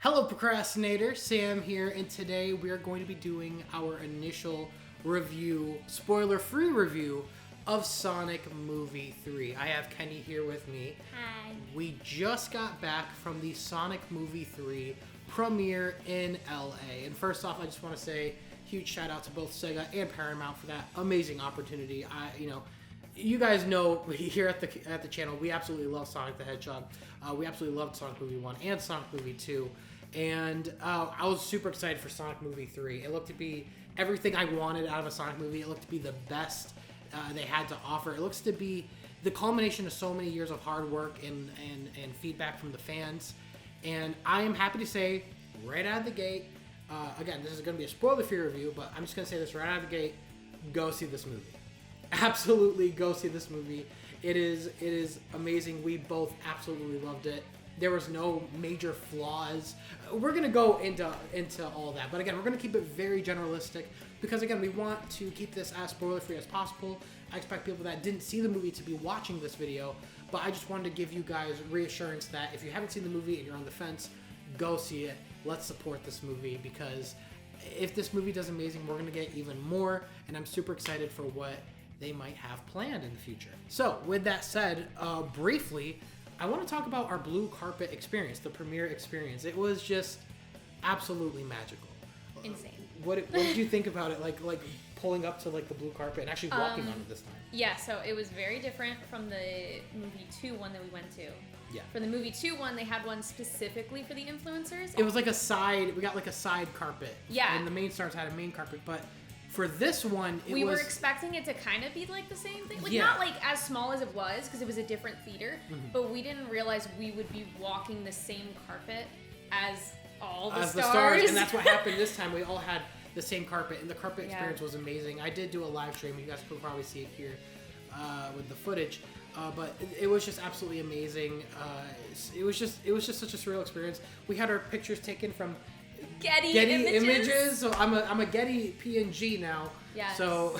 Hello Procrastinator, Sam here, and today we are going to be doing our initial review, spoiler-free review of Sonic Movie 3. I have Kenny here with me. Hi. We just got back from the Sonic Movie 3 premiere in LA. And first off, I just want to say huge shout out to both Sega and Paramount for that amazing opportunity. You guys know here at the channel, we absolutely love Sonic the Hedgehog. We absolutely loved Sonic Movie 1 and Sonic Movie 2. And I was super excited for Sonic Movie 3. It looked to be everything I wanted out of a Sonic movie. It looked to be the best they had to offer. It looks to be the culmination of so many years of hard work and feedback from the fans. And I am happy to say, right out of the gate, again, this is going to be a spoiler-free review, but I'm just going to say this right out of the gate, go see this movie. Absolutely go see this movie. It is amazing. We both absolutely loved it. There was no major flaws. We're going to go into all that. But again, we're going to keep it very generalistic because, again, we want to keep this as spoiler-free as possible. I expect people that didn't see the movie to be watching this video, but I just wanted to give you guys reassurance that if you haven't seen the movie and you're on the fence, go see it. Let's support this movie because if this movie does amazing, we're going to get even more, and I'm super excited for what they might have planned in the future. So, with that said, briefly, I want to talk about our blue carpet experience, the premiere experience. It was just absolutely magical. Insane. What did you think about it? Like pulling up to the blue carpet and actually walking on it this time. Yeah, so it was very different from the movie 2 one that we went to. Yeah. For the movie 2 one, they had one specifically for the influencers. It was like a side. We got like a side carpet. Yeah. And the main stars had a main carpet, but for this one, we were expecting it to kind of be like the same thing. Like, not like as small as it was, because it was a different theater, but we didn't realize we would be walking the same carpet as all the stars. And that's what happened this time. We all had the same carpet, and the carpet experience was amazing. I did do a live stream. You guys could probably see it here with the footage. But it was just absolutely amazing. It was just such a surreal experience. We had our pictures taken from Getty images. So I'm a Getty PNG now. Yes. So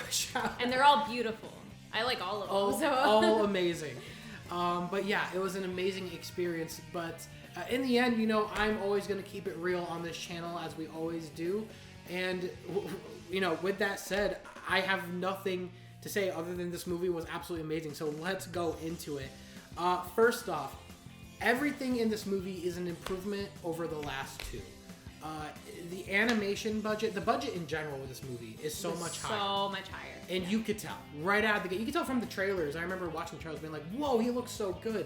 and they're all beautiful. I like all of them. All amazing. But yeah, it was an amazing experience. But in the end, I'm always going to keep it real on this channel as we always do. And with that said, I have nothing to say other than this movie was absolutely amazing. So let's go into it. First off, everything in this movie is an improvement over the last two. The animation budget, the budget in general with this movie is so much higher. So much higher. And you could tell right out of the gate. You could tell from the trailers. I remember watching the trailers being like, whoa, he looks so good.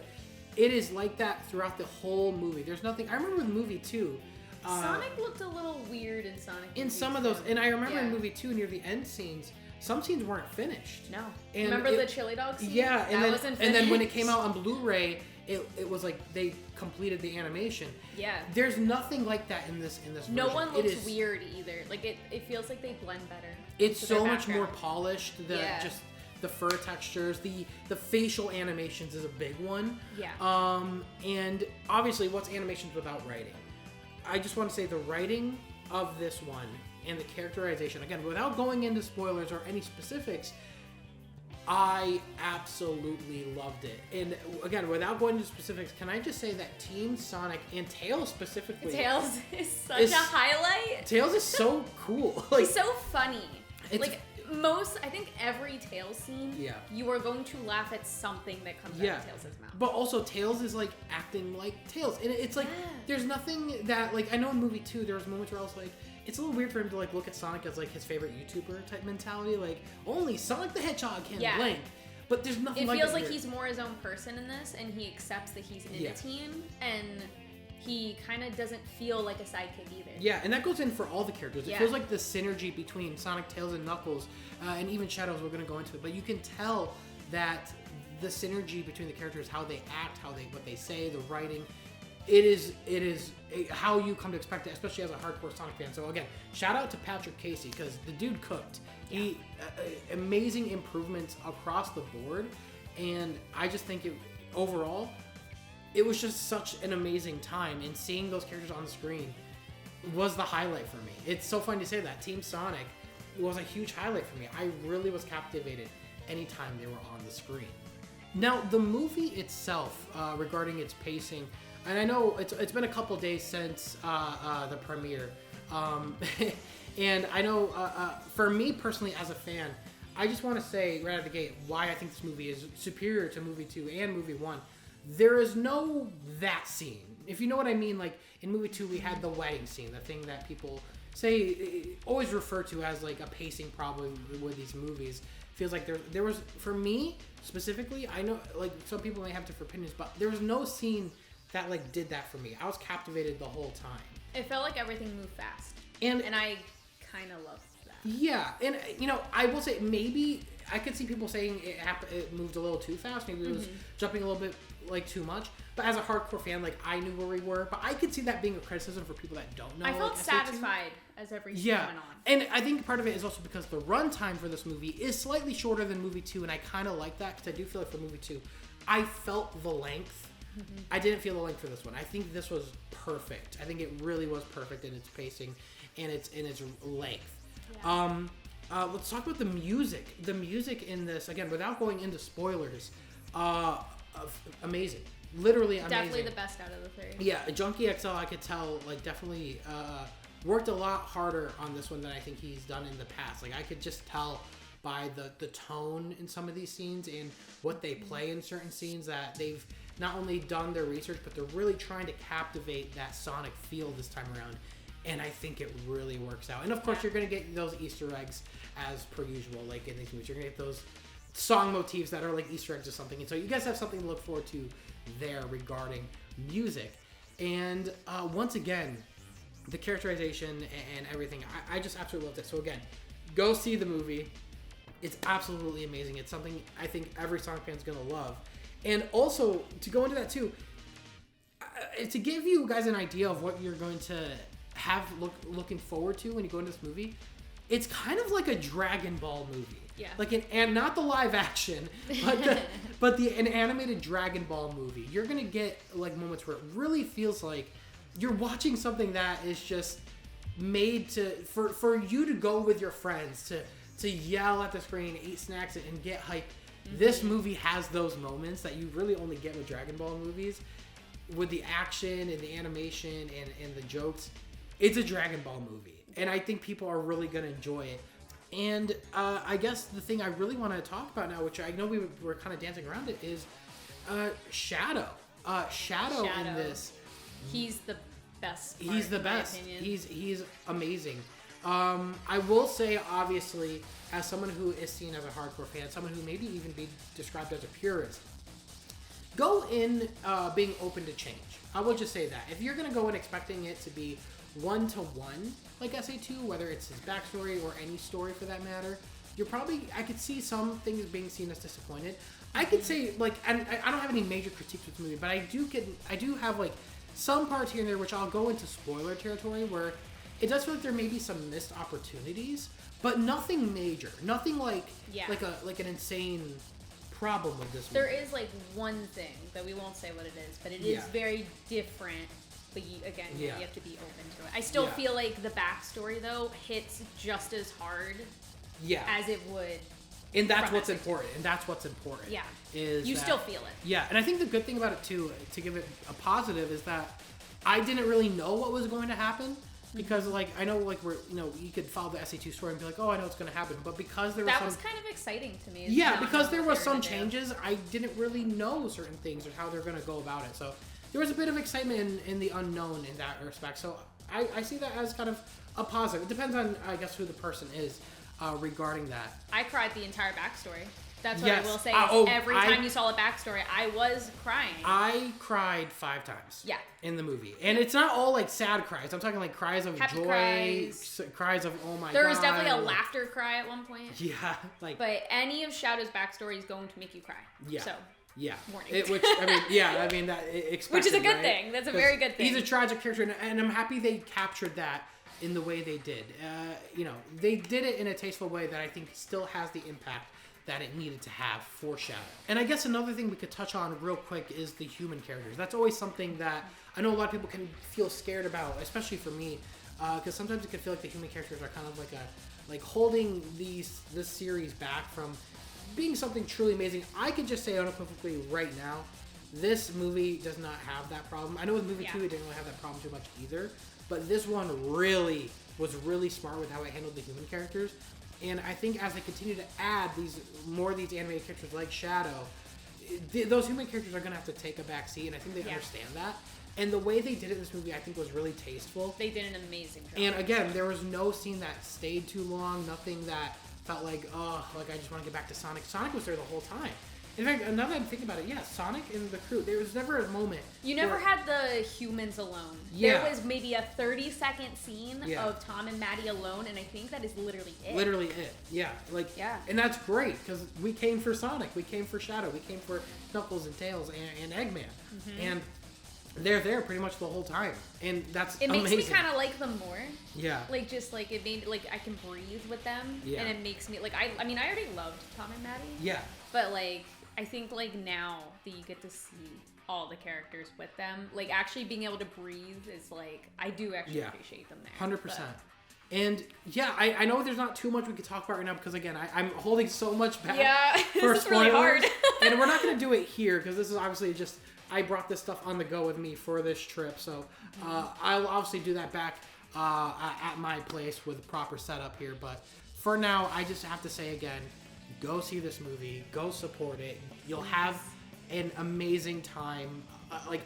It is like that throughout the whole movie. There's nothing. I remember with movie 2. Sonic looked a little weird in Sonic. In some of those. And I remember in movie 2 near the end scenes, some scenes weren't finished. No. And remember the chili dog scene? Yeah. Wasn't finished. And then when it came out on Blu-ray, it was like they completed the animation. Yeah. There's nothing like that in this version. No one looks weird either. Like it feels like they blend better. It's so much more polished. Just the fur textures, the facial animations is a big one. Yeah. And obviously, what's animations without writing? I just want to say the writing of this one and the characterization, again, without going into spoilers or any specifics, I absolutely loved it. And again, without going into specifics, can I just say that Team Sonic and Tails specifically... Tails is such a highlight. Tails is so cool. He's so funny. I think every Tails scene, you are going to laugh at something that comes out of Tails' mouth. But also, Tails is acting like Tails. And it's there's nothing that, I know in movie 2, there was moments where I was like, it's a little weird for him to look at Sonic as his favorite YouTuber type mentality. Only Sonic the Hedgehog can blank. But there's nothing it like feels like he's more his own person in this, and he accepts that he's in the team, and he kind of doesn't feel like a sidekick either. Yeah, and that goes in for all the characters. It feels like the synergy between Sonic, Tails, and Knuckles, and even Shadows, we're going to go into it. But you can tell that the synergy between the characters, how they act, what they say, the writing, it is how you come to expect it, especially as a hardcore Sonic fan. So again, shout out to Patrick Casey, because the dude cooked. He amazing improvements across the board, and I just think overall, it was just such an amazing time, and seeing those characters on the screen was the highlight for me. It's so fun to say that. Team Sonic was a huge highlight for me. I really was captivated anytime they were on the screen. Now, the movie itself, regarding its pacing, and I know it's been a couple days since the premiere, and I know for me personally as a fan, I just want to say right out of the gate why I think this movie is superior to movie 2 and movie 1. There is no that scene. If you know what I mean, like in movie 2 we had the wedding scene, the thing that people say always refer to as like a pacing problem with these movies. Feels like there was, for me specifically, I know like some people may have different opinions, but there was no scene that like did that for me. I was captivated the whole time. It felt like everything moved fast, and I kind of loved that. Yeah, and you know, I will say maybe I could see people saying it moved a little too fast. Maybe it was jumping a little bit like too much. But as a hardcore fan, like I knew where we were. But I could see that being a criticism for people that don't know. I felt like, satisfied as every scene went on. And I think part of it is also because the runtime for this movie is slightly shorter than movie 2, and I kind of like that because I do feel like for movie 2, I felt the length. I didn't feel the length for this one. I think this was perfect. I think it really was perfect in its pacing and its length. Yeah. Let's talk about the music. The music in this, again, without going into spoilers, amazing. Literally amazing. Definitely the best out of the three. Yeah, Junkie XL, I could tell, like, definitely worked a lot harder on this one than I think he's done in the past. Like, I could just tell by the tone in some of these scenes and what they play in certain scenes that they've not only done their research, but they're really trying to captivate that sonic feel this time around. And I think it really works out. And of course, you're going to get those Easter eggs as per usual, like in these movies. You're going to get those song motifs that are like Easter eggs or something. And so you guys have something to look forward to there regarding music. And once again, the characterization and everything, I just absolutely love this. So again, go see the movie. It's absolutely amazing. It's something I think every Sonic fan is going to love. And also, to go into that too, to give you guys an idea of what you're going to have looking forward to when you go into this movie, it's kind of like a Dragon Ball movie. Yeah. Like and not the live action, but an animated Dragon Ball movie. You're gonna get like moments where it really feels like you're watching something that is just made for you to go with your friends to yell at the screen, eat snacks, and get hype. This movie has those moments that you really only get with Dragon Ball movies, with the action and the animation and the jokes. It's a Dragon Ball movie, and I think people are really going to enjoy it. And I guess the thing I really want to talk about now, which I know we were kind of dancing around it, is Shadow. Shadow in this. He's the best. He's the best. He's amazing. I will say, obviously, as someone who is seen as a hardcore fan, someone who maybe even be described as a purist, go in being open to change. I will just say that. If you're going to go in expecting it to be one-to-one, like SA2, whether it's his backstory or any story for that matter, I could see some things being seen as disappointed. I could say, like, and I don't have any major critiques with the movie, but I do have, like, some parts here and there which I'll go into spoiler territory where it does feel like there may be some missed opportunities, but nothing major. Nothing like an insane problem with this movie. There is like one thing that we won't say what it is, but it is very different. But you have to be open to it. I still feel like the backstory though hits just as hard as it would. And that's what's important. Yeah. Is you still feel it. Yeah, and I think the good thing about it too, to give it a positive, is that I didn't really know what was going to happen. Because, like, I know, like, you could follow the SA2 story and be like, oh, I know what's going to happen. But because there was That was kind of exciting to me. Yeah, because there was some changes, I didn't really know certain things or how they're going to go about it. So there was a bit of excitement in the unknown in that respect. So I see that as kind of a positive. It depends on, I guess, who the person is regarding that. I cried the entire backstory. That's what I will say. Every time you saw a backstory, I was crying. I cried 5 times. Yeah. In the movie. And it's not all like sad cries. I'm talking like cries of Happy joy, cries of oh my god. There was definitely a laughter cry at one point. Yeah. Like. But any of Shadow's backstory is going to make you cry. Yeah. So. Yeah. Warning. Which that expected, which is a good right? thing. That's a very good thing. He's a tragic character, and I'm happy they captured that in the way they did. They did it in a tasteful way that I think still has the impact that it needed to have for Shadow. And I guess another thing we could touch on real quick is the human characters. That's always something that I know a lot of people can feel scared about, especially for me, because sometimes it can feel like the human characters are kind of like holding this series back from being something truly amazing. I could just say unequivocally right now This movie does not have that problem. I know with movie 2, it didn't really have that problem too much either. But this one was really smart with how it handled the human characters. And I think as they continue to add more of these animated characters like Shadow, those human characters are going to have to take a back seat, and I think they understand that. And the way they did it in this movie, I think, was really tasteful. They did an amazing job. And again, there was no scene that stayed too long, nothing that felt like, I just want to get back to Sonic. Sonic was there the whole time. In fact, now that I'm thinking about it, Sonic and the crew, there was never a moment. You never had the humans alone. Yeah. There was maybe a 30-second scene of Tom and Maddie alone, and I think that is literally it. Literally it. Yeah. And that's great, because we came for Sonic, we came for Shadow, we came for Knuckles and Tails and Eggman. Mm-hmm. And they're there pretty much the whole time. And that's amazing. It makes me kind of like them more. Yeah. It made, I can breathe with them. Yeah. And it makes me, I already loved Tom and Maddie. Yeah. But, I think, now that you get to see all the characters with them, actually being able to breathe is, I do actually appreciate them there. 100%. But. And, I know there's not too much we could talk about right now because, again, I'm holding so much back. Yeah, this is really hard. And we're not going to do it here because this is obviously just, I brought this stuff on the go with me for this trip. So, I'll obviously do that back at my place with a proper setup here. But for now, I just have to say again, go see this movie. Go support it. You'll have an amazing time.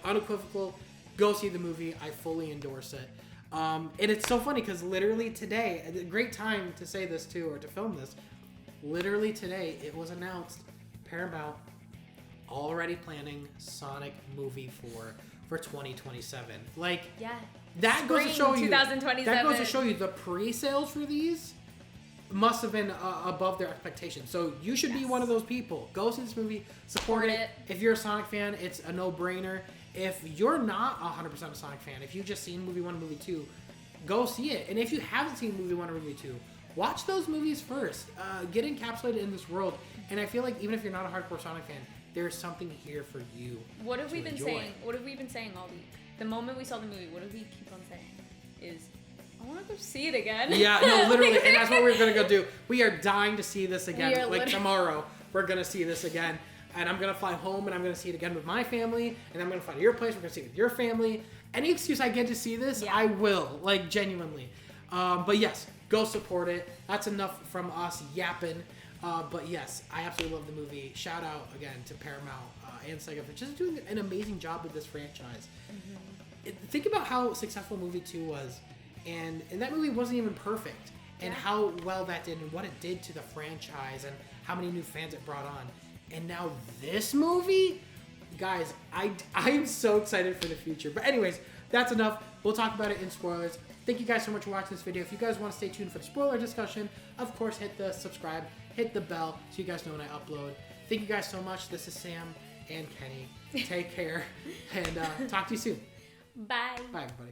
Unequivocal. Go see the movie. I fully endorse it. And it's so funny because literally today, a great time to say this too, or to film this. Literally today, it was announced Paramount already planning Sonic movie for 2027. That goes to show you. 2027. That goes to show you the pre-sales for these must have been above their expectations. So you should be one of those people. Go see this movie, support it. If you're a Sonic fan, it's a no-brainer. If you're not 100% a Sonic fan, if you've just seen movie 1 and movie 2, go see it. And if you haven't seen movie 1 or movie 2, watch those movies first. Get encapsulated in this world. And I feel like even if you're not a hardcore Sonic fan, there's something here for you. What have we been saying? What have we been saying all week? The moment we saw the movie, what did we keep on saying? Is I want to go see it again. Yeah, no, literally. And that's what we're going to go do. We are dying to see this again. Tomorrow, we're going to see this again. And I'm going to fly home and I'm going to see it again with my family. And I'm going to fly to your place. We're going to see it with your family. Any excuse I get to see this, I will. Genuinely. But yes, go support it. That's enough from us yapping. But yes, I absolutely love the movie. Shout out again to Paramount and Sega for just doing an amazing job with this franchise. Mm-hmm. Think about how successful movie 2 was. And that movie wasn't even perfect. And how well that did and what it did to the franchise and how many new fans it brought on. And now this movie, guys, I am so excited for the future. But anyways, that's enough. We'll talk about it in spoilers. Thank you guys so much for watching this video. If you guys want to stay tuned for the spoiler discussion, of course, hit the subscribe, hit the bell so you guys know when I upload. Thank you guys so much. This is Sam and Kenny. Take care and talk to you soon. Bye. Bye, everybody.